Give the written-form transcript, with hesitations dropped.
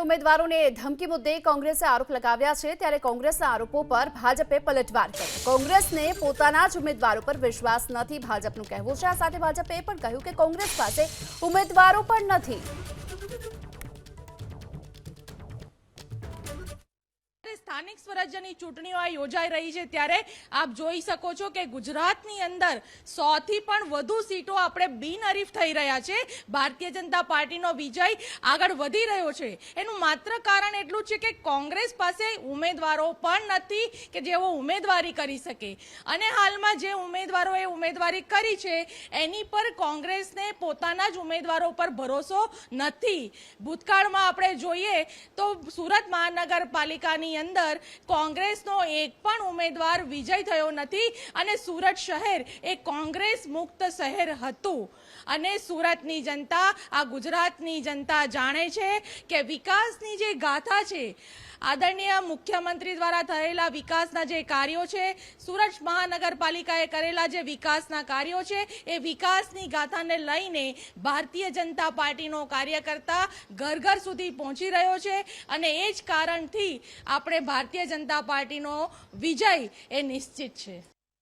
ઉમેદવારોને ધમકી મુદ્દે કોંગ્રેસે આરોપ લગાવ્યા છે, ત્યારે કોંગ્રેસના આરોપો પર ભાજપે પલટવાર કર્યો। કોંગ્રેસને પોતાના જ ઉમેદવારો પર વિશ્વાસ નથી, ભાજપનું કહેવું છે। આ સાથે ભાજપે પણ કહ્યું કે કોંગ્રેસ પાસે ઉમેદવારો પણ નથી। સ્થાનિક સ્વરાજ્યની ચૂંટણીઓ યોજાઈ રહી છે, ત્યારે આપ જોઈ શકો છો કે ગુજરાતની અંદર 100 થી પણ વધુ સીટો આપણે બિનહરીફ થઈ રહ્યા છે। ભારતીય જનતા પાર્ટીનો વિજય આગળ વધી રહ્યો છે। એનું માત્ર કારણ એટલું છે કે કોંગ્રેસ પાસે ઉમેદવારો પણ નથી કે જેઓ ઉમેદવારી કરી શકે, અને હાલમાં જે ઉમેદવારોએ ઉમેદવારી કરી છે એની પર કોંગ્રેસને પોતાના જ ઉમેદવારો પર ભરોસો નથી। ભૂતકાળમાં આપણે જોઈએ તો સુરત મહાનગરપાલિકાની અંદર કોંગ્રેસનો એક પણ ઉમેદવાર વિજય થયો નથી, અને સુરત શહેર એ કોંગ્રેસ મુક્ત શહેર હતું। અને સુરતની જનતા, આ ગુજરાતની જનતા જાણે છે કે વિકાસની જે ગાથા છે, આદરણીય મુખ્યમંત્રી દ્વારા થયેલા વિકાસના જે કાર્યો છે, સુરત મહાનગરપાલિકાએ કરેલા જે વિકાસના કાર્યો છે, એ વિકાસની ગાથાને લઈને ભારતીય જનતા પાર્ટીનો કાર્યકર્તા ઘર ઘર સુધી પહોંચી રહ્યો છે, અને એ જ કારણથી આપણે ભારતીય જનતા પાર્ટીનો વિજય એ નિશ્ચિત છે।